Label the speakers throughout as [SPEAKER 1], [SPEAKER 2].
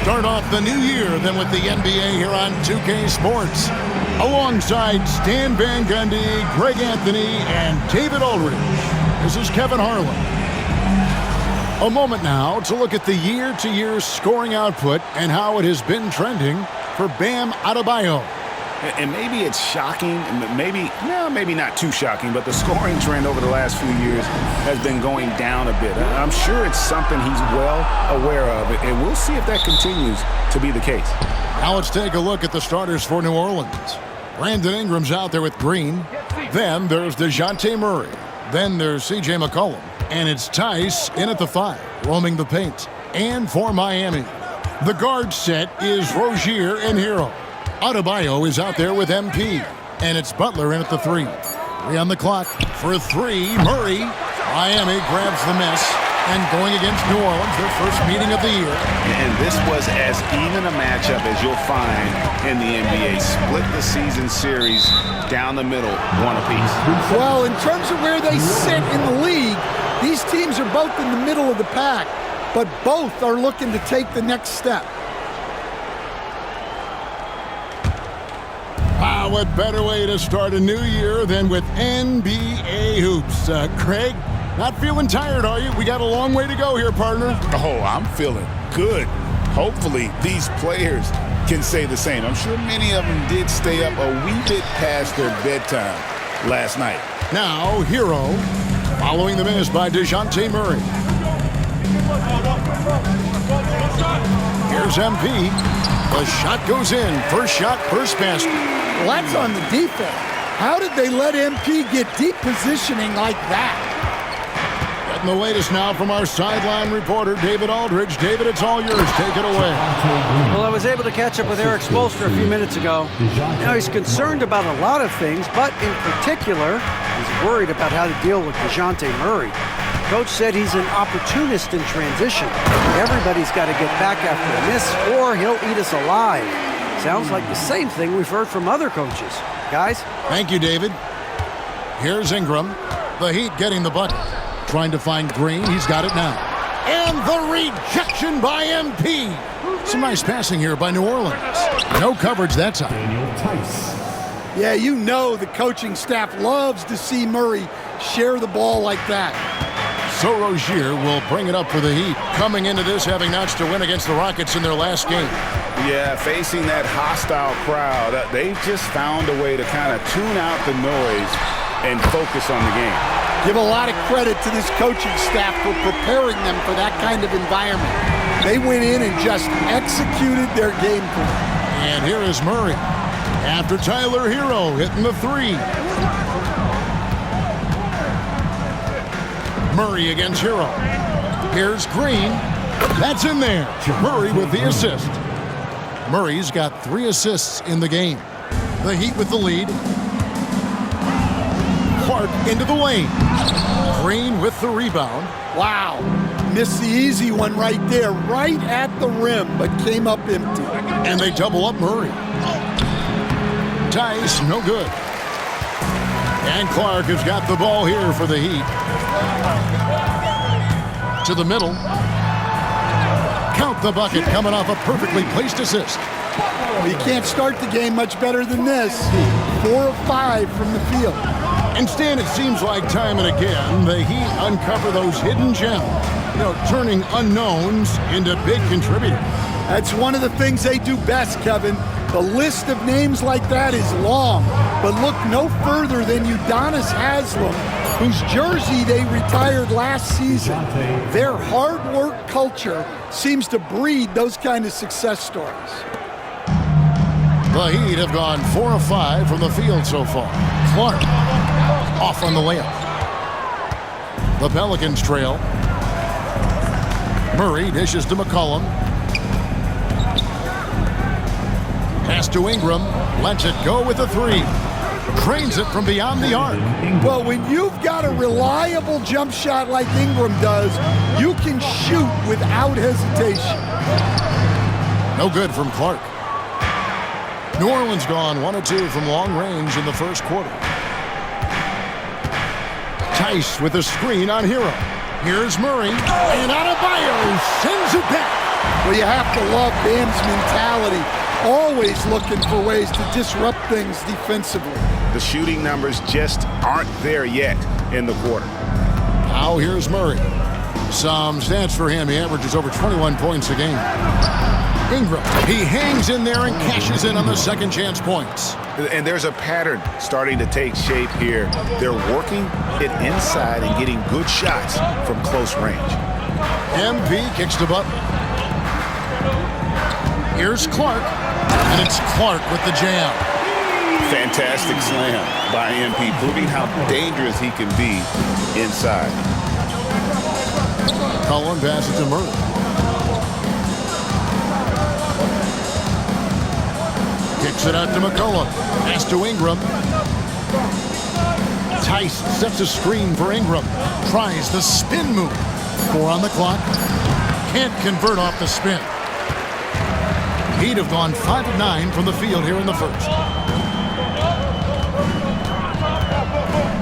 [SPEAKER 1] start off the new year then with the NBA here on 2K Sports. Alongside Stan Van Gundy, Greg Anthony, and David Aldridge, this is Kevin Harlan. A moment now to look at the year-to-year scoring output and how it has been trending for Bam Adebayo.
[SPEAKER 2] And maybe it's shocking, maybe not too shocking, but the scoring trend over the last few years has been going down a bit. I'm sure it's something he's well aware of, and we'll see if that continues to be the case.
[SPEAKER 1] Now let's take a look at the starters for New Orleans. Brandon Ingram's out there with Green. Then there's DeJounte Murray. Then there's C.J. McCollum. And it's Tice in at the 5, roaming the paint. And for Miami, the guard set is Rozier and Hero. Adebayo is out there with MP. And it's Butler in at the 3. 3 on the clock for 3. Murray. Miami grabs the miss. And going against New Orleans, their first meeting of the year.
[SPEAKER 2] And this was as even a matchup as you'll find in the NBA. Split the season series down the middle, one apiece.
[SPEAKER 3] Well, in terms of where they sit in the league, these teams are both in the middle of the pack, but both are looking to take the next step.
[SPEAKER 1] Wow, what better way to start a new year than with NBA hoops. Craig, not feeling tired, are you? We got a long way to go here, partner.
[SPEAKER 2] Oh, I'm feeling good. Hopefully, these players can say the same. I'm sure many of them did stay up a wee bit past their bedtime last night.
[SPEAKER 1] Now, Hero, following the miss by DeJounte Murray. Here's MP. The shot goes in. First shot, first basket.
[SPEAKER 3] Well, that's on the defense. How did they let MP get deep positioning like that?
[SPEAKER 1] Getting the latest now from our sideline reporter, David Aldridge. David, it's all yours. Take it away.
[SPEAKER 4] Well, I was able to catch up with Eric Spoelstra a few minutes ago. Now, he's concerned about a lot of things, but in particular, he's worried about how to deal with DeJounte Murray. Coach said he's an opportunist in transition. Everybody's got to get back after a miss, or he'll eat us alive. Sounds like the same thing we've heard from other coaches. Guys?
[SPEAKER 1] Thank you, David. Here's Ingram. The Heat getting the bucket. Trying to find Green. He's got it now. And the rejection by MP. Some nice passing here by New Orleans. No coverage that time.
[SPEAKER 3] Yeah, you know the coaching staff loves to see Murray share the ball like that.
[SPEAKER 1] So Rozier will bring it up for the Heat, coming into this having notched a win against the Rockets in their last game.
[SPEAKER 2] Yeah, facing that hostile crowd, they've just found a way to kind of tune out the noise and focus on the game.
[SPEAKER 3] Give a lot of credit to this coaching staff for preparing them for that kind of environment. They went in and just executed their game plan.
[SPEAKER 1] And here is Murray. After Tyler Hero hitting the 3. Murray against Hero. Here's Green. That's in there. Murray with the assist. Murray's got 3 assists in the game. The Heat with the lead. Clark into the lane. Green with the rebound.
[SPEAKER 3] Wow. Missed the easy one right there, right at the rim, but came up empty.
[SPEAKER 1] And they double up Murray. Tice, no good. And Clark has got the ball here for the Heat. To the middle. Count the bucket coming off a perfectly placed assist.
[SPEAKER 3] Well, you can't start the game much better than this. 4 of 5 from the field.
[SPEAKER 1] And Stan, it seems like time and again, the Heat uncover those hidden gems, turning unknowns into big contributors.
[SPEAKER 3] That's one of the things they do best, Kevin. The list of names like that is long, but look no further than Udonis Haslem, whose jersey they retired last season. Their hard work culture seems to breed those kind of success stories.
[SPEAKER 1] The Heat have gone 4 of 5 from the field so far. Clark off on the layup. The Pelicans trail. Murray dishes to McCollum. Pass to Ingram. Lets it go with a 3. Drains it from beyond the arc.
[SPEAKER 3] Well, when you've got a reliable jump shot like Ingram does, you can shoot without hesitation.
[SPEAKER 1] No good from Clark. New Orleans gone 1 of 2 from long range in the first quarter. Tice with a screen on Hero. Here's Murray. And Adebayo sends it back.
[SPEAKER 3] Well, you have to love Bam's mentality, always looking for ways to disrupt things defensively.
[SPEAKER 2] The shooting numbers just aren't there yet in the quarter.
[SPEAKER 1] Now here's Murray. Some stats for him. He averages over 21 points a game. Ingram, he hangs in there and cashes in on the second chance points.
[SPEAKER 2] And there's a pattern starting to take shape here. They're working it inside and getting good shots from close range.
[SPEAKER 1] MP kicks to Butler. Here's Clark, and it's Clark with the jam.
[SPEAKER 2] Fantastic slam by MP, proving how dangerous he can be inside.
[SPEAKER 1] Cullen passes to Murray. Kicks it out to McCollum. Pass to Ingram. Tice sets a screen for Ingram. Tries the spin move. 4 on the clock. Can't convert off the spin. He'd have gone 5 of 9 from the field here in the first.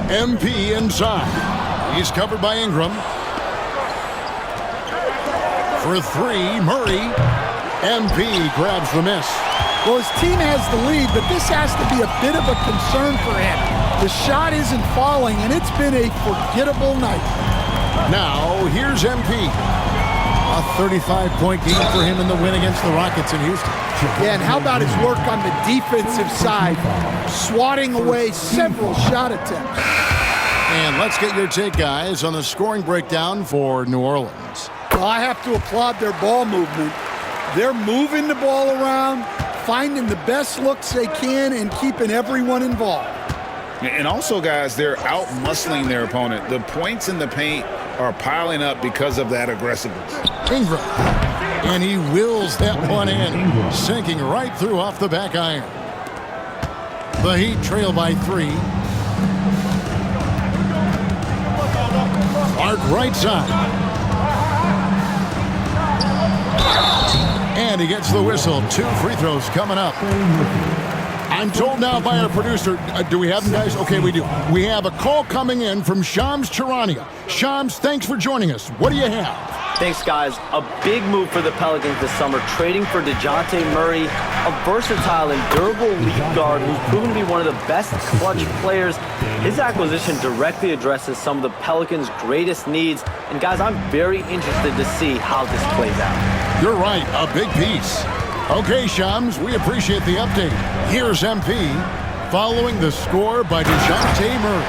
[SPEAKER 1] MP inside. He's covered by Ingram. For 3, Murray. MP grabs the miss.
[SPEAKER 3] Well, his team has the lead, but this has to be a bit of a concern for him. The shot isn't falling, and it's been a forgettable night.
[SPEAKER 1] Now, here's MP. A 35-point game for him in the win against the Rockets in Houston.
[SPEAKER 3] Yeah, and how about his work on the defensive side, swatting away several shot attempts.
[SPEAKER 1] And let's get your take, guys, on the scoring breakdown for New Orleans.
[SPEAKER 3] Well, I have to applaud their ball movement. They're moving the ball around, finding the best looks they can, and keeping everyone involved.
[SPEAKER 2] And also, guys, they're out-muscling their opponent. The points in the paint are piling up because of that aggressiveness.
[SPEAKER 1] Ingram. And he wills that one in, sinking right through off the back iron. The Heat trail by 3. Clark right side. And he gets the whistle. 2 free throws coming up. I'm told now by our producer, do we have them, guys? Okay, we do. We have a call coming in from Shams Charania. Shams, thanks for joining us. What do you have?
[SPEAKER 5] Thanks, guys. A big move for the Pelicans this summer, trading for DeJounte Murray, a versatile and durable lead guard who's proven to be one of the best clutch players. His acquisition directly addresses some of the Pelicans' greatest needs. And, guys, I'm very interested to see how this plays out.
[SPEAKER 1] You're right, a big piece. Okay, Shams, we appreciate the update. Here's MP, following the score by DeJounte Murray.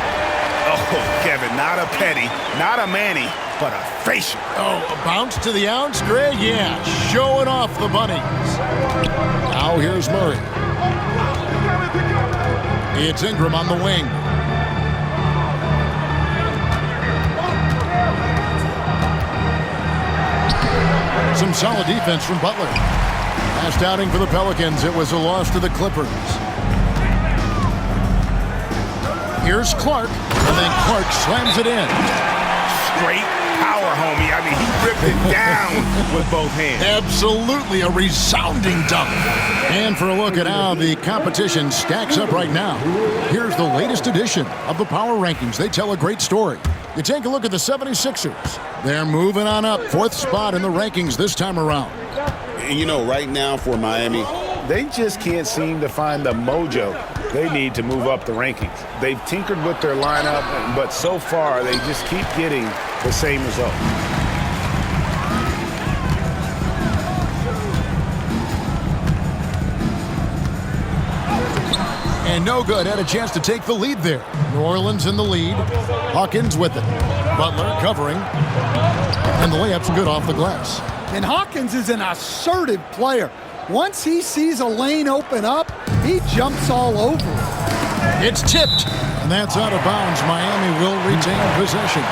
[SPEAKER 2] Oh, Kevin, not a penny, not a Manny, but a facial.
[SPEAKER 1] Oh, a bounce to the ounce, Greg? Yeah, showing off the bunnies. Now here's Murray. It's Ingram on the wing. Some solid defense from Butler. Last outing for the Pelicans, it was a loss to the Clippers. Here's Clark, and then Clark slams it in.
[SPEAKER 2] Straight power, homie. I mean, he ripped it down with both hands.
[SPEAKER 1] Absolutely a resounding dunk. And for a look at how the competition stacks up right now, here's the latest edition of the Power Rankings. They tell a great story. You take a look at the 76ers. They're moving on up, 4th spot in the rankings this time around.
[SPEAKER 2] And you know, right now for Miami, they just can't seem to find the mojo they need to move up the rankings. They've tinkered with their lineup, but so far they just keep getting the same result.
[SPEAKER 1] And no good, had a chance to take the lead there. New Orleans in the lead. Hawkins with it. Butler covering. And the layup's good off the glass.
[SPEAKER 3] And Hawkins is an assertive player. Once he sees a lane open up, he jumps all over it.
[SPEAKER 1] It's tipped. And that's out of bounds. Miami will retain possession.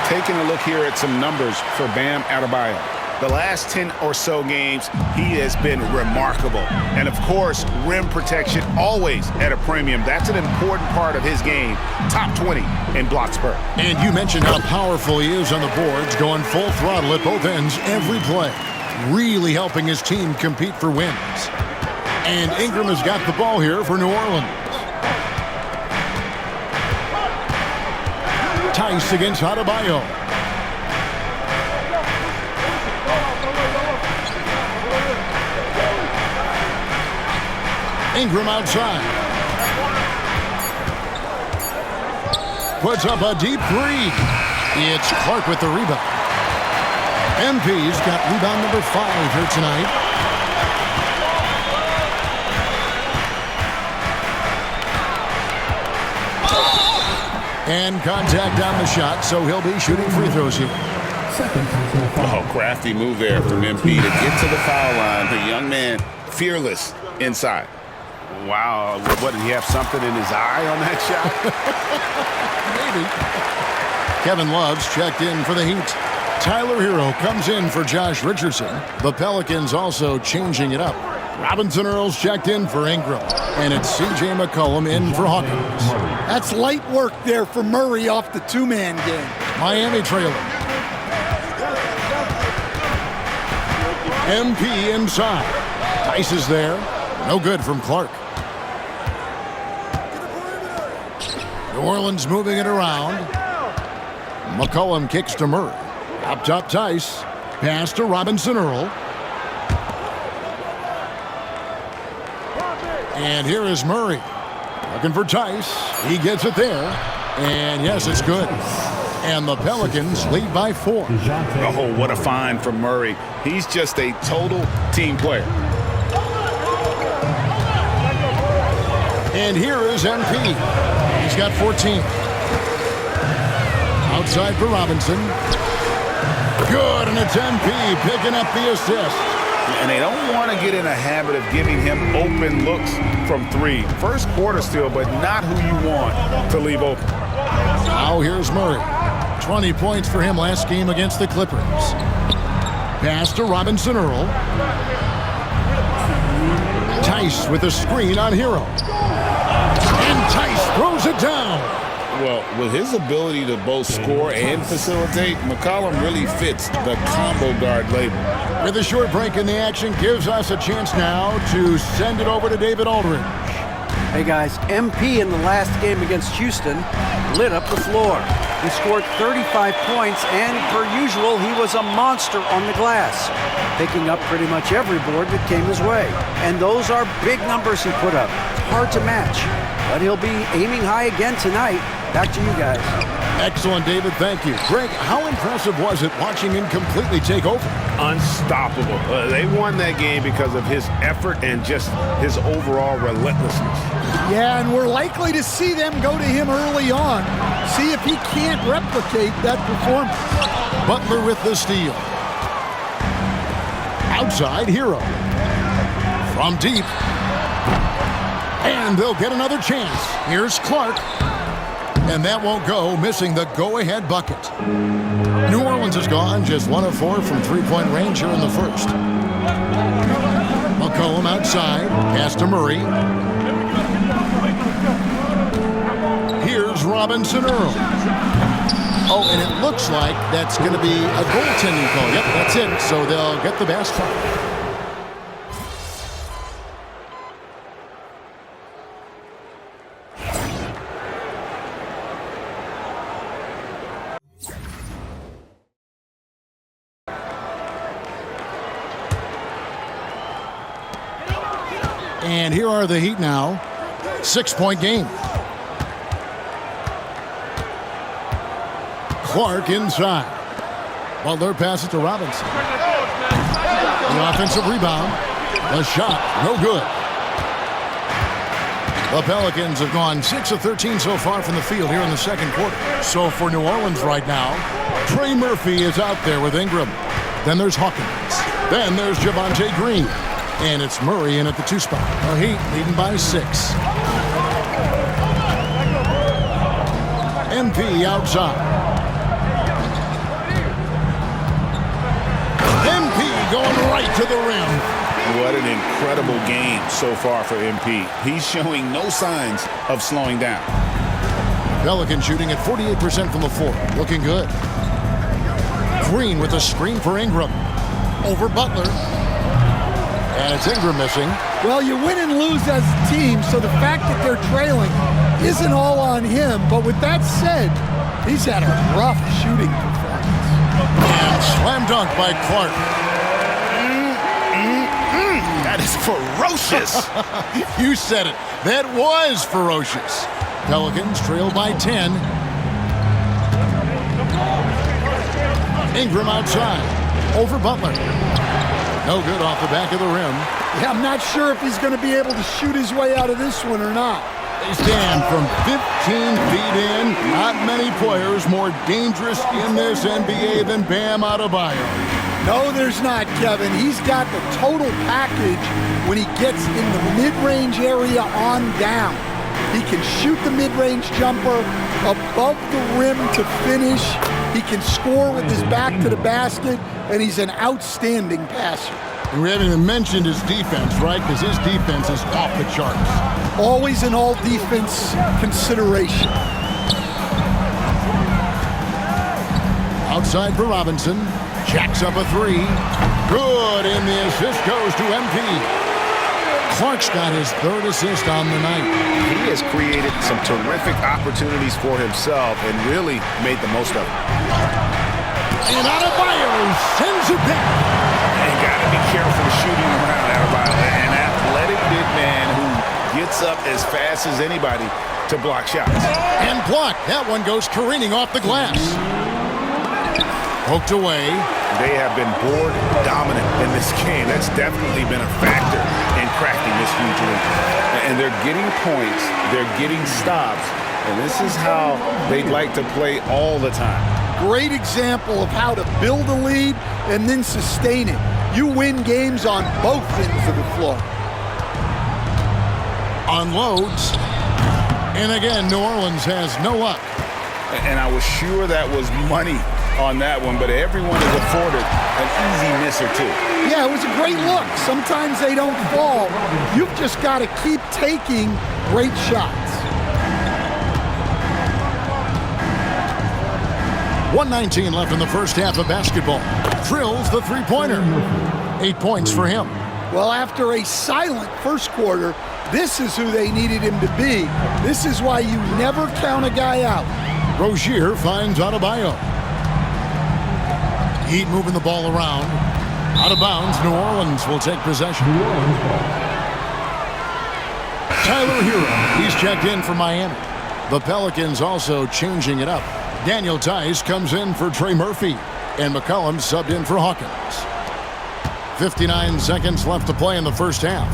[SPEAKER 2] Taking a look here at some numbers for Bam Adebayo. The last 10 or so games, he has been remarkable. And, of course, rim protection always at a premium. That's an important part of his game. Top 20 in blocks per.
[SPEAKER 1] And you mentioned how powerful he is on the boards, going full throttle at both ends every play. Really helping his team compete for wins. And Ingram has got the ball here for New Orleans. Tice against Adebayo. Ingram outside. Puts up a deep three. It's Clark with the rebound. MP's got rebound number 5 here tonight. And contact on the shot, so he'll be shooting free throws here.
[SPEAKER 2] Oh, crafty move there from MP to get to the foul line. The young man, fearless inside. Wow, what, did he have something in his eye on that
[SPEAKER 1] shot? Maybe. Kevin Love's checked in for the Heat. Tyler Hero comes in for Josh Richardson. The Pelicans also changing it up. Robinson Earls checked in for Ingram. And it's C.J. McCollum in for Hawkins.
[SPEAKER 3] That's light work there for Murray off the two-man game.
[SPEAKER 1] Miami trailing. MP inside. Tice is there. No good from Clark. New Orleans moving it around. McCollum kicks to Murray. Up top Tice. Pass to Robinson Earl. And here is Murray. Looking for Tice. He gets it there. And yes, it's good. And the Pelicans lead by 4.
[SPEAKER 2] Oh, what a find from Murray. He's just a total team player.
[SPEAKER 1] And here is MP. He's got 14. Outside for Robinson. Good, and it's MP picking up the assist.
[SPEAKER 2] And they don't want to get in a habit of giving him open looks from 3. First quarter still, but not who you want to leave open.
[SPEAKER 1] Now here's Murray. 20 points for him last game against the Clippers. Pass to Robinson Earl. Tice with a screen on Hero. And Tice throws it down.
[SPEAKER 2] Well, with his ability to both score and facilitate, McCollum really fits the combo guard label.
[SPEAKER 1] With a short break in the action, gives us a chance now to send it over to David Aldridge.
[SPEAKER 4] Hey guys, MP in the last game against Houston lit up the floor. He scored 35 points, and per usual, he was a monster on the glass, picking up pretty much every board that came his way. And those are big numbers he put up. Hard to match, but he'll be aiming high again tonight. Back to you guys.
[SPEAKER 1] Excellent, David. Thank you. Greg, how impressive was it watching him completely take over?
[SPEAKER 2] Unstoppable. They won that game because of his effort and just his overall relentlessness.
[SPEAKER 3] Yeah, and we're likely to see them go to him early on. See if he can't replicate that performance.
[SPEAKER 1] Butler with the steal. Outside, Hero. From deep. And they'll get another chance. Here's Clark. And that won't go, missing the go-ahead bucket. New Orleans is gone, just 1 of 4 from three-point range here in the first. McCollum outside, pass to Murray. Here's Robinson Earl. Oh, and it looks like that's going to be a goaltending call. Yep, that's it. So they'll get the basket. And here are the Heat now. 6-point game. Clark inside. Butler passes to Robinson. The offensive rebound. The shot, no good. The Pelicans have gone 6 of 13 so far from the field here in the second quarter. So for New Orleans right now, Trey Murphy is out there with Ingram. Then there's Hawkins. Then there's Javonte Green. And it's Murray in at the 2 spot. The Heat leading by 6. MP outside. MP going right to the rim.
[SPEAKER 2] What an incredible game so far for MP. He's showing no signs of slowing down.
[SPEAKER 1] Pelicans shooting at 48% from the floor. Looking good. Green with a screen for Ingram. Over Butler. And it's Ingram missing.
[SPEAKER 3] Well, you win and lose as a team, so the fact that they're trailing isn't all on him. But with that said, he's had a rough shooting performance.
[SPEAKER 1] And slam dunk by Clark.
[SPEAKER 2] That is ferocious.
[SPEAKER 1] You said it. That was ferocious. Pelicans trail by 10. Ingram outside. Over Butler. No good off the back of the rim.
[SPEAKER 3] Yeah, I'm not sure if he's going to be able to shoot his way out of this one or not.
[SPEAKER 1] They stand from 15 feet in. Not many players more dangerous in this NBA than Bam Adebayo.
[SPEAKER 3] No, there's not, Kevin. He's got the total package when he gets in the mid-range area on down. He can shoot the mid-range jumper above the rim to finish. He can score with his back to the basket, and he's an outstanding passer.
[SPEAKER 1] And we haven't even mentioned his defense, right? Because his defense is off the charts.
[SPEAKER 3] Always an all-defense consideration.
[SPEAKER 1] Outside for Robinson. Jacks up a three. Good, and the assist goes to MP. Clark's got his third assist on the night.
[SPEAKER 2] He has created some terrific opportunities for himself and really made the most of it.
[SPEAKER 1] And Adebayo sends it back.
[SPEAKER 2] And got to be careful shooting around Adebayo. An athletic big man who gets up as fast as anybody to block shots.
[SPEAKER 1] And blocked. That one goes careening off the glass. Poked away.
[SPEAKER 2] They have been board dominant in this game. That's definitely been a factor in cracking this huge lead. And they're getting points. They're getting stops. And this is how they'd like to play all the time.
[SPEAKER 3] Great example of how to build a lead and then sustain it. You win games on both ends of the floor.
[SPEAKER 1] Unloads. And again, New Orleans has no luck.
[SPEAKER 2] And I was sure that was money on that one, but everyone is afforded an easy miss or two.
[SPEAKER 3] Yeah, it was a great look. Sometimes they don't fall. You've just got to keep taking great shots.
[SPEAKER 1] 1:19 left in the first half of basketball. Drills the three-pointer. 8 points for him.
[SPEAKER 3] Well, after a silent first quarter, this is who they needed him to be. This is why you never count a guy out.
[SPEAKER 1] Rozier finds Adebayo. Heat moving the ball around. Out of bounds, New Orleans will take possession. Tyler Hero, he's checked in for Miami. The Pelicans also changing it up. Daniel Tice comes in for Trey Murphy, and McCollum subbed in for Hawkins. 59 seconds left to play in the first half.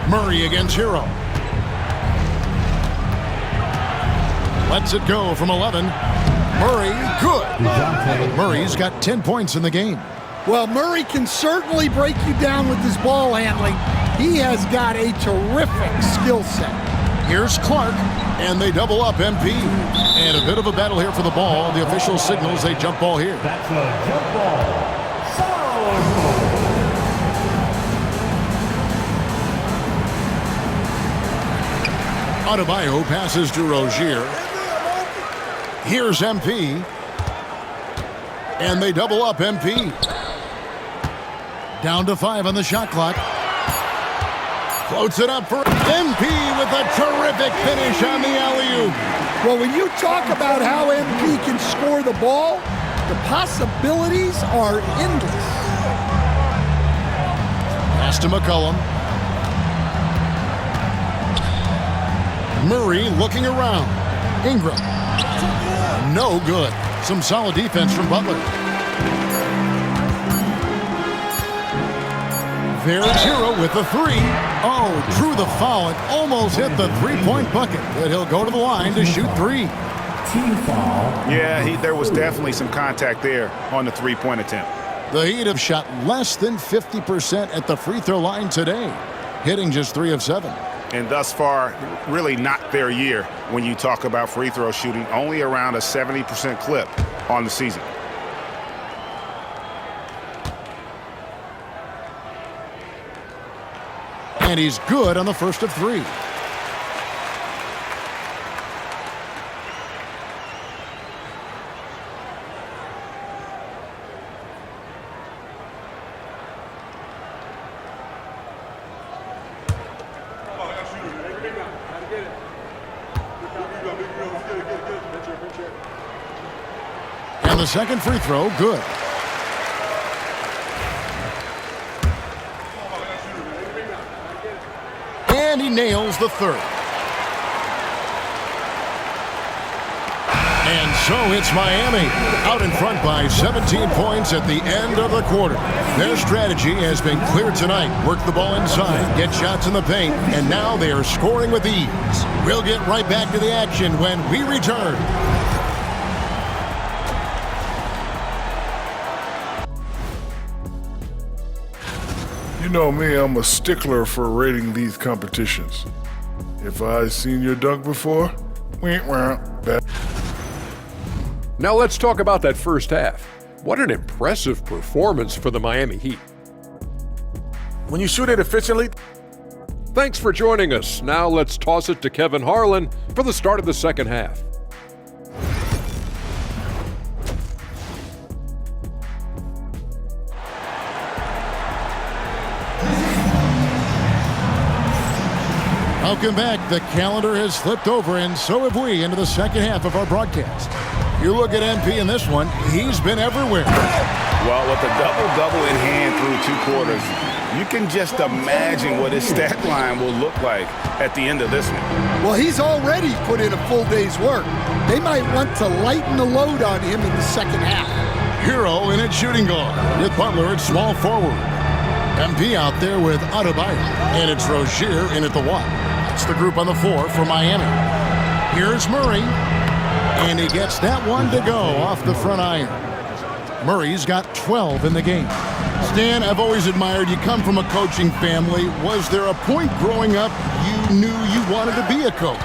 [SPEAKER 1] Murray against Hero. Lets it go from 11. Murray, good. Murray's got 10 points in the game.
[SPEAKER 3] Well, Murray can certainly break you down with his ball handling. He has got a terrific skill set.
[SPEAKER 1] Here's Clark, and they double up MP. And a bit of a battle here for the ball. The official signals a jump ball here.
[SPEAKER 6] That's a jump ball.
[SPEAKER 1] Adebayo passes to Rozier. Here's MP. And they double up MP. Down to 5 on the shot clock. Floats it up for MP with a terrific finish on the alley-oop.
[SPEAKER 3] Well, when you talk about how MP can score the ball, the possibilities are endless.
[SPEAKER 1] Pass to McCollum. Murray looking around. Ingram. No good. Some solid defense from Butler. There's Hero with the three. Oh, drew the foul and almost hit the three-point bucket. But he'll go to the line to shoot three.
[SPEAKER 6] Team foul.
[SPEAKER 2] Yeah, there was definitely some contact there on the three-point attempt.
[SPEAKER 1] The Heat have shot less than 50% at the free throw line today, hitting just 3 of 7.
[SPEAKER 2] And thus far, really not their year when you talk about free throw shooting, only around a 70% clip on the season.
[SPEAKER 1] And he's good on the first of 3. And the second free throw, good. And he nails the third. And so it's Miami, out in front by 17 points at the end of the quarter. Their strategy has been clear tonight. Work the ball inside, get shots in the paint, and now they are scoring with ease. We'll get right back to the action when we return.
[SPEAKER 7] You know me, I'm a stickler for rating these competitions. If I've seen your dunk before, bad.
[SPEAKER 8] Now let's talk about that first half. What an impressive performance for the Miami Heat.
[SPEAKER 7] When you shoot it efficiently.
[SPEAKER 8] Thanks for joining us. Now let's toss it to Kevin Harlan for the start of the second half.
[SPEAKER 1] Welcome back. The calendar has flipped over, and so have we, into the second half of our broadcast. You look at MP in this one, he's been everywhere.
[SPEAKER 2] Well, with a double-double in hand through 2 quarters, you can just imagine what his stat line will look like at the end of this one.
[SPEAKER 3] Well, he's already put in a full day's work. They might want to lighten the load on him in the second half.
[SPEAKER 1] Hero in at shooting guard, with Butler at small forward. MP out there with Adebayo, and it's Rozier in at the 1. That's the group on the 4 for Miami. Here's Murray, and he gets that one to go off the front iron. Murray's got 12 in the game. Stan, I've always admired you. Come from a coaching family. Was there a point growing up you knew you wanted to be a coach?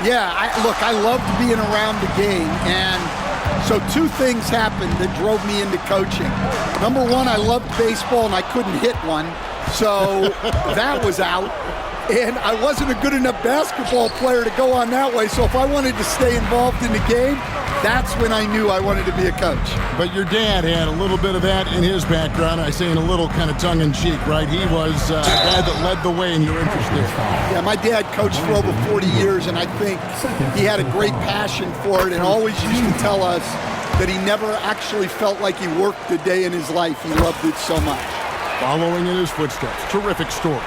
[SPEAKER 3] Yeah, I loved being around the game, and so 2 things happened that drove me into coaching. Number 1, I loved baseball, and I couldn't hit one, so that was out. And I wasn't a good enough basketball player to go on that way, so if I wanted to stay involved in the game, that's when I knew I wanted to be a coach.
[SPEAKER 1] But your dad had a little bit of that in his background. I say in a little kind of tongue-in-cheek, right? He was a guy that led the way in your interest there.
[SPEAKER 3] Yeah, my dad coached for over 40 years, and I think he had a great passion for it and always used to tell us that he never actually felt like he worked a day in his life. He loved it so much.
[SPEAKER 1] Following in his footsteps. Terrific story.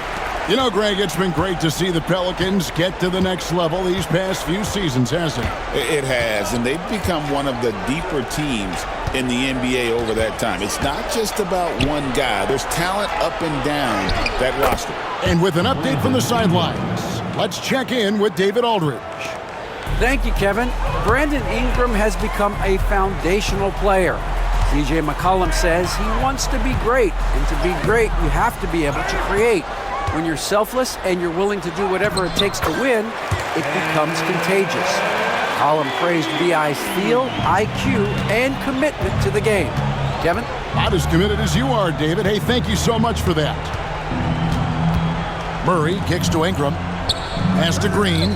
[SPEAKER 1] You know, Greg, it's been great to see the Pelicans get to the next level these past few seasons, hasn't it?
[SPEAKER 2] It has, and they've become one of the deeper teams in the NBA over that time. It's not just about one guy. There's talent up and down that roster.
[SPEAKER 1] And with an update from the sidelines, let's check in with David Aldridge.
[SPEAKER 4] Thank you, Kevin. Brandon Ingram has become a foundational player. CJ McCollum says he wants to be great, and to be great, you have to be able to create. When you're selfless and you're willing to do whatever it takes to win, it becomes contagious. McCollum praised BI's feel, IQ, and commitment to the game. Kevin?
[SPEAKER 1] Not as committed as you are, David. Hey, thank you so much for that. Murray kicks to Ingram. Pass to Green.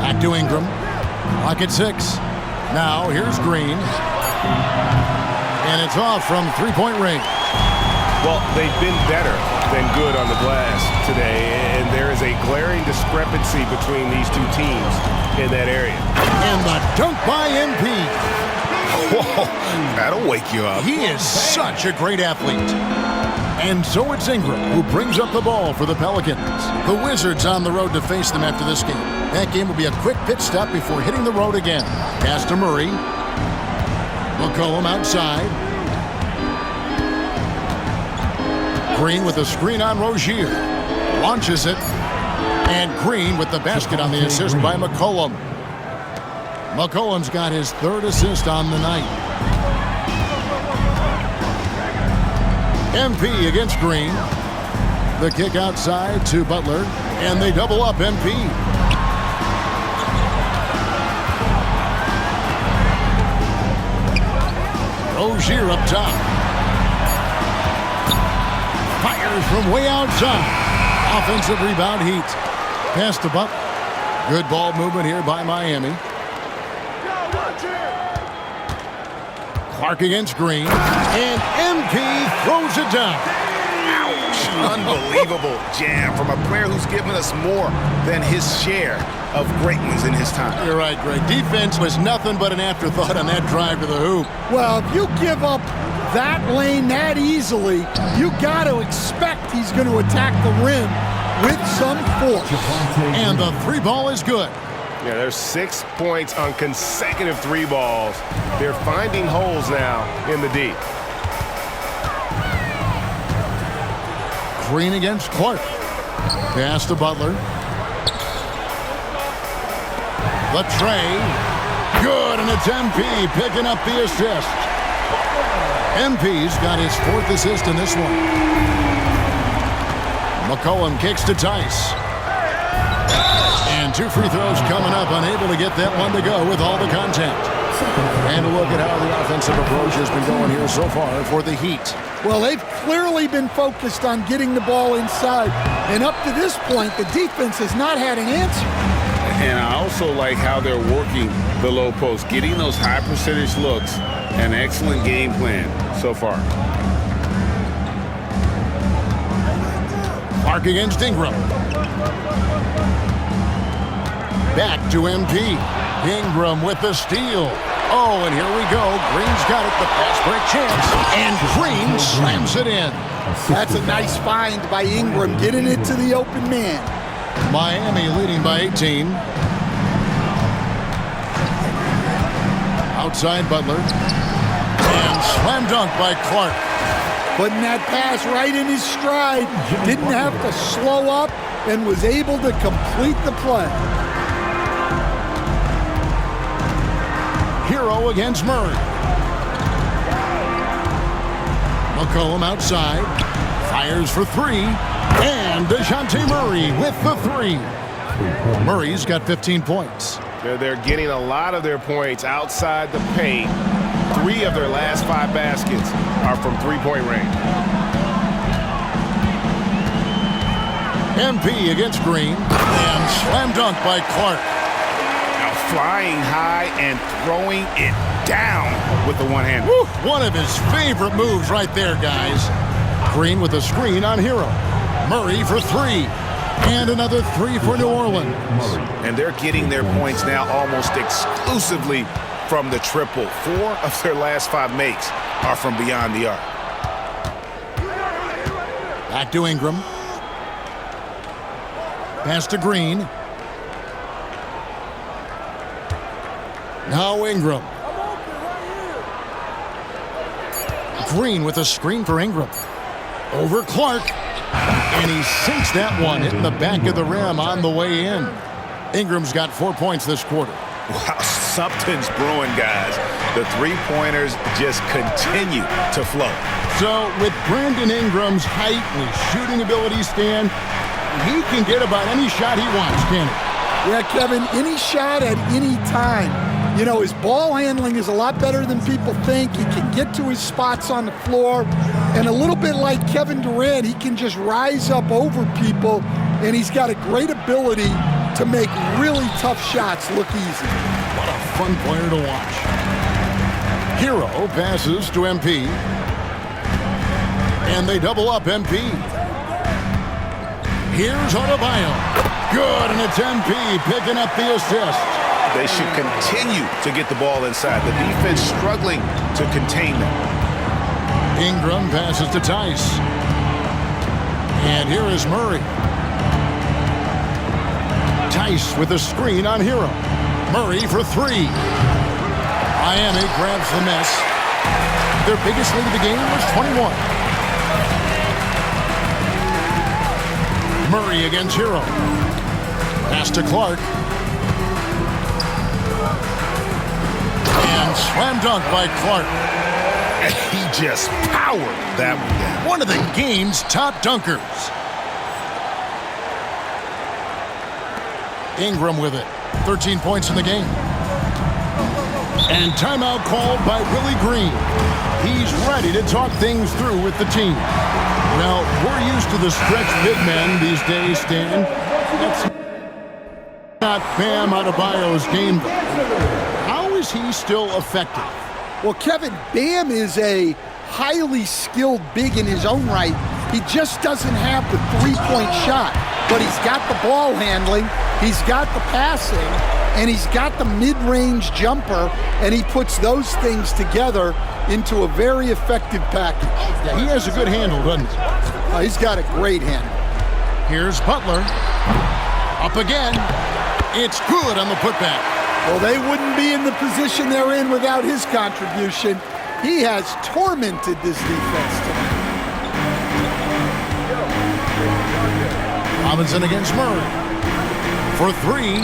[SPEAKER 1] Back to Ingram. Clock at 6. Now, here's Green. And it's off from three-point range.
[SPEAKER 9] Well, they've been better than good on the glass today, and there is a glaring discrepancy between these 2 teams in that area.
[SPEAKER 1] And the dunk by MP.
[SPEAKER 2] Whoa, that'll wake you up.
[SPEAKER 1] He is such a great athlete. And so it's Ingram who brings up the ball for the Pelicans. The Wizards on the road to face them after this game. That game will be a quick pit stop before hitting the road again. Pass to Murray. McCollum outside. Green with a screen on Rozier. Launches it. And Green with the basket on the assist by McCollum. McCollum's got his 3rd assist on the night. MP against Green. The kick outside to Butler. And they double up MP. Rozier up top. Fires from way outside. Offensive rebound Heat. Pass to Butler. Good ball movement here by Miami. Clark against Green. And MP throws it down.
[SPEAKER 2] Ouch! Unbelievable jam from a player who's given us more than his share of great ones in his time.
[SPEAKER 1] You're right, Greg. Defense was nothing but an afterthought on that drive to the hoop.
[SPEAKER 3] Well, if you give up that lane that easily, you got to expect he's going to attack the rim with some force.
[SPEAKER 1] And the three ball is good.
[SPEAKER 9] Yeah, there's 6 points on consecutive three balls. They're finding holes now in the D.
[SPEAKER 1] Green against Clark. Pass to Butler. The tray. Good, and it's MP picking up the assist. MP's got his 4th assist in this one. McCollum kicks to Tice. And 2 free throws coming up, unable to get that one to go with all the contact. And a look at how the offensive approach has been going here so far for the Heat.
[SPEAKER 3] Well, they've clearly been focused on getting the ball inside. And up to this point, the defense has not had an answer.
[SPEAKER 2] And I also like how they're working the low post, getting those high percentage looks. An excellent game plan so far.
[SPEAKER 1] Clark against Ingram. Back to MP. Ingram with the steal. Oh, and here we go. Green's got it. The fast break chance. And Green slams it in.
[SPEAKER 3] That's a nice find by Ingram, getting it to the open man.
[SPEAKER 1] Miami leading by 18. Outside Butler. And slam dunk by Clark.
[SPEAKER 3] Putting that pass right in his stride. Didn't have to slow up and was able to complete the play.
[SPEAKER 1] Hero against Murray. McCollum outside. Fires for 3. And DeJounte Murray with the 3. Murray's got 15 points.
[SPEAKER 9] They're getting a lot of their points outside the paint. 3 of their last 5 baskets are from three-point range.
[SPEAKER 1] MP against Green. And slam dunk by Clark.
[SPEAKER 2] Now flying high and throwing it down with the one hand.
[SPEAKER 1] One of his favorite moves right there, guys. Green with a screen on Hero. Murray for 3. And another 3 for New Orleans.
[SPEAKER 2] And they're getting their points now almost exclusively from the triple. 4 of their last 5 makes are from beyond the arc.
[SPEAKER 1] Back to Ingram. Pass to Green. Now Ingram. Green with a screen for Ingram. Over Clark. And he sinks that one, hitting the back of the rim on the way in. Ingram's got 4 points this quarter.
[SPEAKER 2] Wow, something's brewing, guys. The three-pointers just continue to flow.
[SPEAKER 1] So with Brandon Ingram's height and his shooting ability, Stan, he can get about any shot he wants, can't he?
[SPEAKER 3] Yeah, Kevin, any shot at any time. You know, his ball handling is a lot better than people think. He can get to his spots on the floor. And a little bit like Kevin Durant, he can just rise up over people. And he's got a great ability to make really tough shots look easy.
[SPEAKER 1] What a fun player to watch. Hero passes to MP. And they double up MP. Here's Adebayo. Good, and it's MP picking up the assist.
[SPEAKER 2] They should continue to get the ball inside. The defense struggling to contain them.
[SPEAKER 1] Ingram passes to Tice. And here is Murray. Tice with a screen on Hero. Murray for 3. Miami grabs the miss. Their biggest lead of the game was 21. Murray against Hero. Pass to Clark. And slam dunk by Clark.
[SPEAKER 2] And he just powered that one down.
[SPEAKER 1] One of the game's top dunkers. Ingram with it. 13 points in the game. And timeout called by Willie Green. He's ready to talk things through with the team. Now, we're used to the stretch big men these days, Stan. That's not Bam Adebayo's game. How is he still effective?
[SPEAKER 3] Well, Kevin, Bam is a highly skilled big in his own right, He just doesn't have the three-point shot, but he's got the ball handling, he's got the passing, and he's got the mid-range jumper, and he puts those things together into a very effective package.
[SPEAKER 1] Yeah, he has a good handle, doesn't he?
[SPEAKER 3] He's got a great handle.
[SPEAKER 1] Here's Butler. Up again. It's good on the putback.
[SPEAKER 3] Well, they wouldn't be in the position they're in without his contribution. He has tormented this defense tonight.
[SPEAKER 1] Robinson against Murray. For three.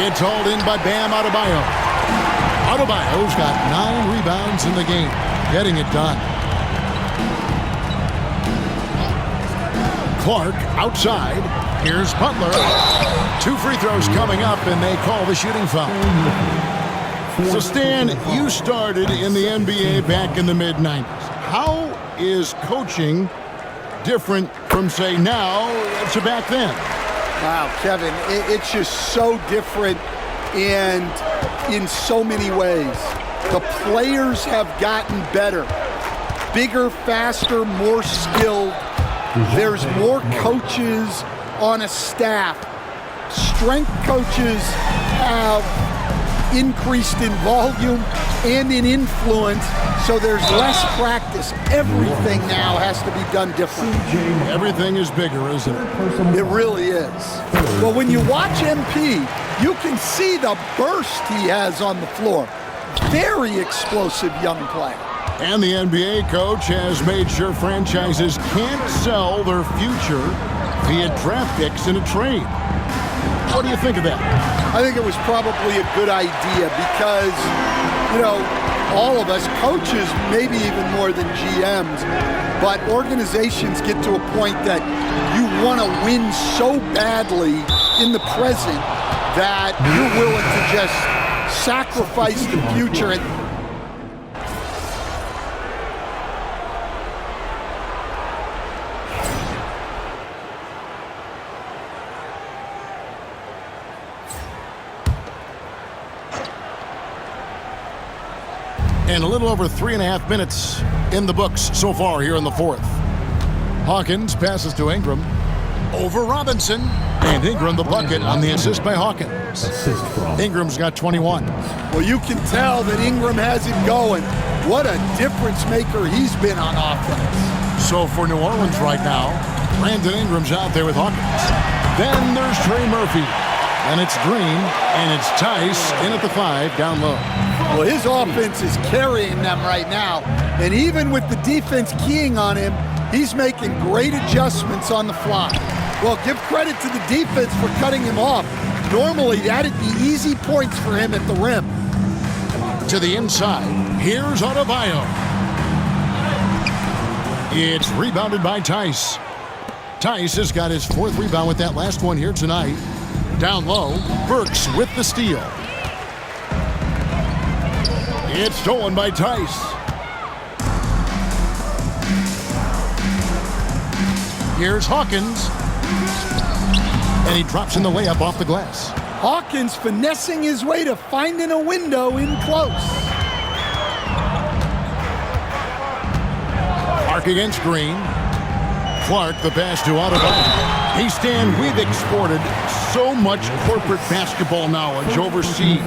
[SPEAKER 1] It's hauled in by Bam Adebayo. Adebayo's got 9 rebounds in the game, getting it done. Clark outside. Here's Butler. 2 free throws coming up, and they call the shooting foul. So, Stan, you started in the NBA back in the mid-90s. How is coaching different from, say, now to back then?
[SPEAKER 3] Wow, Kevin, it's just so different and in so many ways. The players have gotten better, bigger, faster, more skilled. There's more coaches on a staff. Strength coaches have increased in volume and in influence, so there's less practice. Everything now has to be done different.
[SPEAKER 1] Everything is bigger, isn't it?
[SPEAKER 3] It really is. Well, when you watch MP, you can see the burst he has on the floor. Very explosive young player.
[SPEAKER 1] And the NBA coach has made sure franchises can't sell their future via draft picks in a trade. What do you think of that?
[SPEAKER 3] I think it was probably a good idea because, you know, all of us, coaches, maybe even more than GMs, but organizations get to a point that you want to win so badly in the present that you're willing to just sacrifice the future.
[SPEAKER 1] And a little over 3.5 minutes in the books so far here in the fourth. Hawkins passes to Ingram. Over Robinson. And Ingram the bucket on the assist by Hawkins. Ingram's got 21.
[SPEAKER 3] Well, you can tell that Ingram has it going. What a difference maker he's been on offense.
[SPEAKER 1] So for New Orleans right now, Brandon Ingram's out there with Hawkins. Then there's Trey Murphy. And it's Green, and it's Tice in at the 5 down low.
[SPEAKER 3] Well, his offense is carrying them right now. And even with the defense keying on him, he's making great adjustments on the fly. Well, give credit to the defense for cutting him off. Normally, that'd be easy points for him at the rim.
[SPEAKER 1] To the inside, here's Adebayo. It's rebounded by Tice. Tice has got his 4th rebound with that last one here tonight. Down low, Burks with the steal. It's stolen by Tice. Here's Hawkins. And he drops in the layup off the glass.
[SPEAKER 3] Hawkins finessing his way to finding a window in close.
[SPEAKER 1] Clark against Green. Clark the pass to Adebayo. Hey, Stan, we've exported so much corporate basketball knowledge overseas.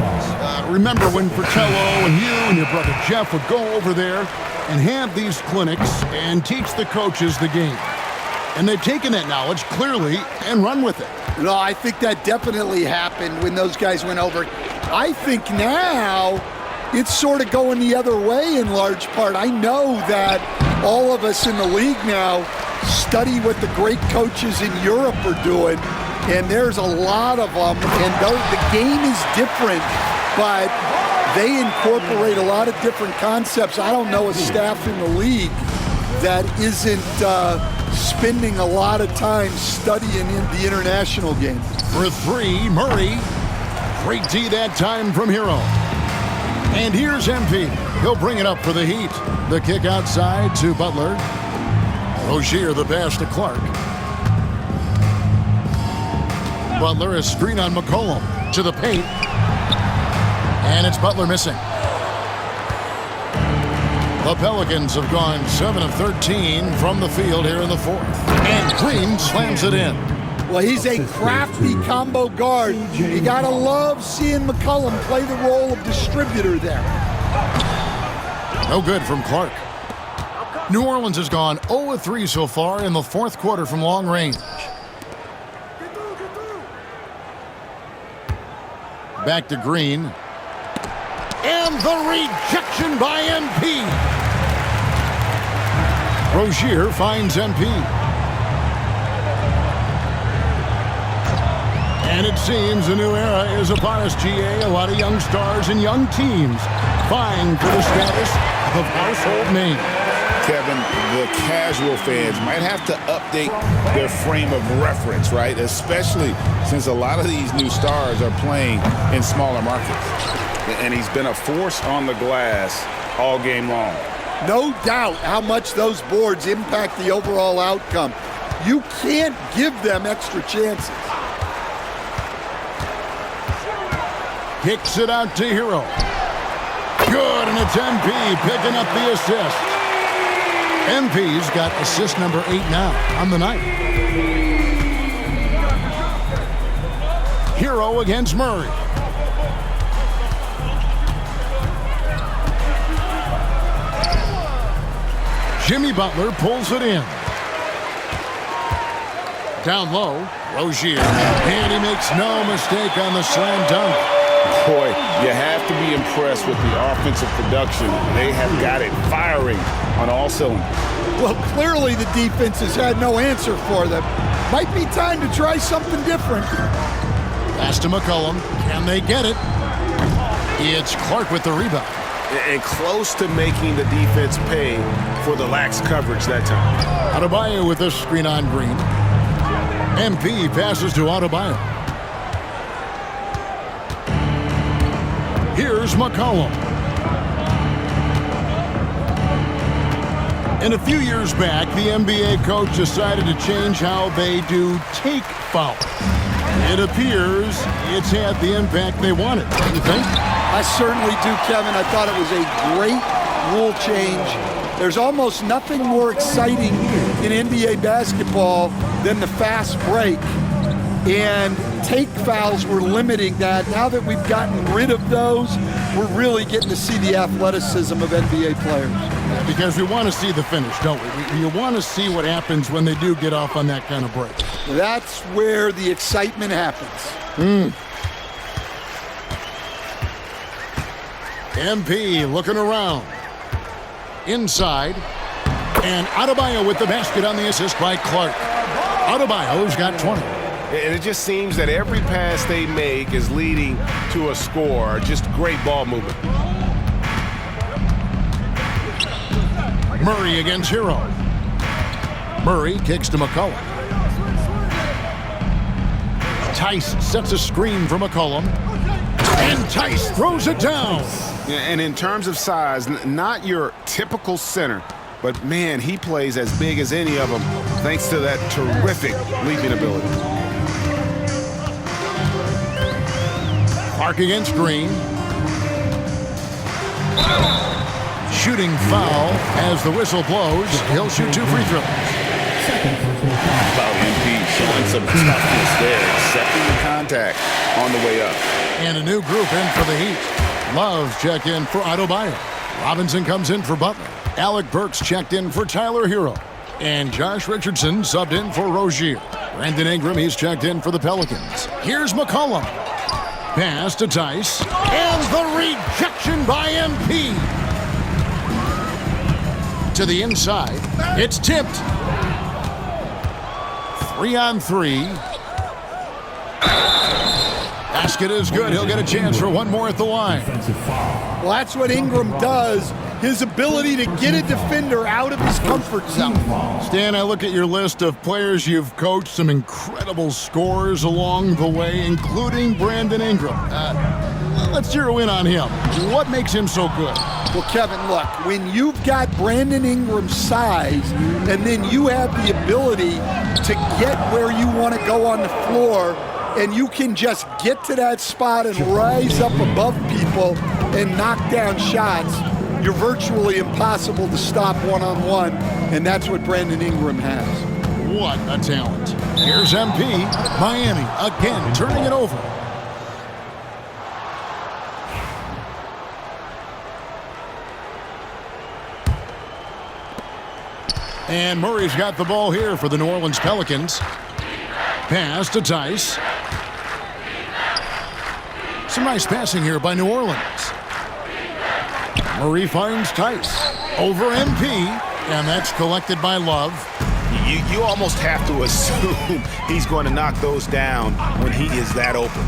[SPEAKER 1] Remember when Fratello and you and your brother Jeff would go over there and have these clinics and teach the coaches the game. And they've taken that knowledge clearly and run with it.
[SPEAKER 3] No, I think that definitely happened when those guys went over. I think now it's sort of going the other way in large part. I know that all of us in the league now study what the great coaches in Europe are doing, and there's a lot of them, and the game is different, but they incorporate a lot of different concepts. I don't know a staff in the league that isn't spending a lot of time studying in the international game.
[SPEAKER 1] For 3, Murray. Great D that time from Hero. And here's MP. He'll bring it up for the Heat. The kick outside to Butler. Rozier the pass to Clark. Butler is screen on McCollum to the paint. And it's Butler missing. The Pelicans have gone 7 of 13 from the field here in the fourth. And Green slams it in.
[SPEAKER 3] Well, he's a crafty combo guard. You got to love seeing McCollum play the role of distributor there.
[SPEAKER 1] No good from Clark. New Orleans has gone 0 of 3 so far in the fourth quarter from long range. Back to Green. And the rejection by MP. Rozier finds MP. And it seems a new era is upon us, GA. A lot of young stars and young teams vying for the status of household name.
[SPEAKER 2] Kevin, the casual fans might have to update their frame of reference, right? Especially since a lot of these new stars are playing in smaller markets. And he's been a force on the glass all game long.
[SPEAKER 3] No doubt how much those boards impact the overall outcome. You can't give them extra chances.
[SPEAKER 1] Kicks it out to Hero. Good, and it's MP picking up the assist. MP's got assist number 8 now on the night. Hero against Murray. Jimmy Butler pulls it in. Down low, Rozier, and he makes no mistake on the slam dunk.
[SPEAKER 2] Boy, you have to be impressed with the offensive production. They have got it firing on all cylinders.
[SPEAKER 3] Well, clearly the defense has had no answer for them. Might be time to try something different.
[SPEAKER 1] Pass to McCollum. Can they get it? It's Clark with the rebound.
[SPEAKER 2] And close to making the defense pay for the lax coverage that time.
[SPEAKER 1] Adebayo with a screen on Green. MP passes to Adebayo. Here's McCollum. And a few years back, the NBA coach decided to change how they do take fouls. It appears it's had the impact they wanted. Don't you think?
[SPEAKER 3] I certainly do, Kevin. I thought it was a great rule change. There's almost nothing more exciting in NBA basketball than the fast break. And take fouls were limiting that. Now that we've gotten rid of those, we're really getting to see the athleticism of NBA players.
[SPEAKER 1] Because we want to see the finish, don't we? You want to see what happens when they do get off on that kind of break.
[SPEAKER 3] That's where the excitement happens.
[SPEAKER 1] MP looking around. Inside. And Adebayo with the basket on the assist by Clark. Adebayo's got 20.
[SPEAKER 9] And it just seems that every pass they make is leading to a score. Just great ball movement.
[SPEAKER 1] Murray against Hero. Murray kicks to McCollum. Tice sets a screen for McCollum. And Tice throws it down.
[SPEAKER 2] And in terms of size, not your typical center, but man, he plays as big as any of them thanks to that terrific leaping ability.
[SPEAKER 1] Clark against Green. Shooting foul as the whistle blows. He'll shoot 2 free throws.
[SPEAKER 2] About MP showing some toughness there, accepting the contact on the way up.
[SPEAKER 1] And a new group in for the Heat. Love checked in for Adebayo. Robinson comes in for Butler. Alec Burks checked in for Tyler Hero. And Josh Richardson subbed in for Rozier. Brandon Ingram, he's checked in for the Pelicans. Here's McCollum. Pass to Tice. And the rejection by MP. To the inside. It's tipped. 3-on-3. Basket is good. He'll get a chance for one more at the line.
[SPEAKER 3] Well, that's what Ingram does. His ability to get a defender out of his comfort zone.
[SPEAKER 1] Stan, I look at your list of players you've coached, some incredible scores along the way, including Brandon Ingram. Let's zero in on him. What makes him so good?
[SPEAKER 3] Well, Kevin, look, when you've got Brandon Ingram's size and then you have the ability to get where you want to go on the floor, and you can just get to that spot and rise up above people and knock down shots, you're virtually impossible to stop one-on-one, and that's what Brandon Ingram has.
[SPEAKER 1] What a talent. Here's MP. Miami again turning it over. And Murray's got the ball here for the New Orleans Pelicans. Pass to Tice. Some nice passing here by New Orleans. Murray finds Tice. Over MP. And that's collected by Love.
[SPEAKER 2] You almost have to assume he's going to knock those down when he is that open.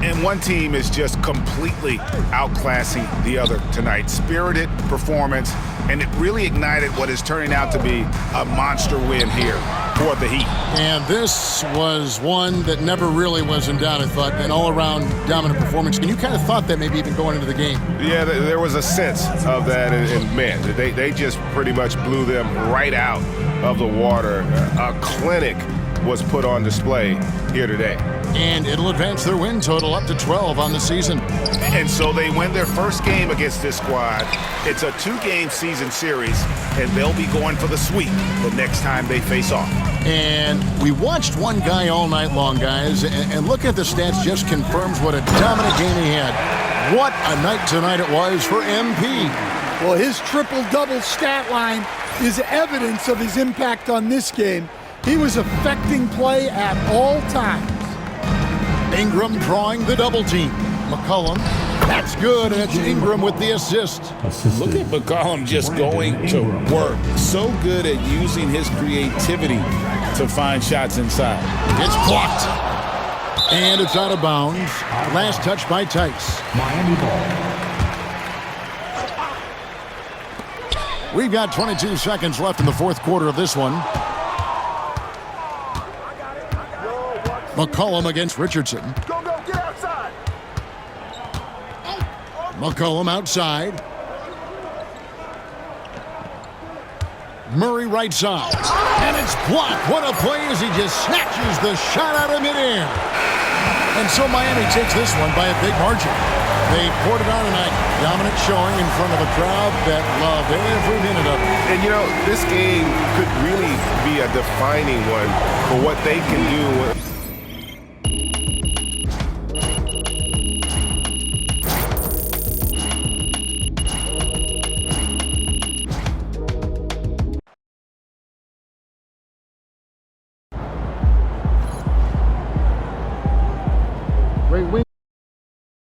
[SPEAKER 2] And one team is just completely outclassing the other tonight. Spirited performance, and it really ignited what is turning out to be a monster win here for the Heat.
[SPEAKER 1] And this was one that never really was in doubt, I thought, an all-around dominant performance. And you kind of thought that maybe even going into the game.
[SPEAKER 9] Yeah, there was a sense of that, and man, they just pretty much blew them right out of the water. A clinic was put on display here today.
[SPEAKER 1] And it'll advance their win total up to 12 on the season.
[SPEAKER 2] And so they win their first game against this squad. It's a 2-game season series, and they'll be going for the sweep the next time they face off.
[SPEAKER 1] And we watched one guy all night long, guys, and look at the stats just confirms what a dominant game he had. What a night tonight it was for MP.
[SPEAKER 3] Well, his triple-double stat line is evidence of his impact on this game. He was affecting play at all times.
[SPEAKER 1] Ingram drawing the double team. McCollum, that's good, and it's Ingram with the assist.
[SPEAKER 10] Look at McCollum just going to work. So good at using his creativity to find shots inside.
[SPEAKER 1] It's blocked. And it's out of bounds. Last touch by Tice.
[SPEAKER 6] Miami ball.
[SPEAKER 1] We've got 22 seconds left in the fourth quarter of this one. McCollum against Richardson.
[SPEAKER 7] Go, get outside.
[SPEAKER 1] McCollum outside. Murray right side. And it's blocked. What a play as he just snatches the shot out of midair. And so Miami takes this one by a big margin. They poured it on tonight. Dominant showing in front of a crowd that loved every minute of it.
[SPEAKER 9] And, you know, this game could really be a defining one for what they can do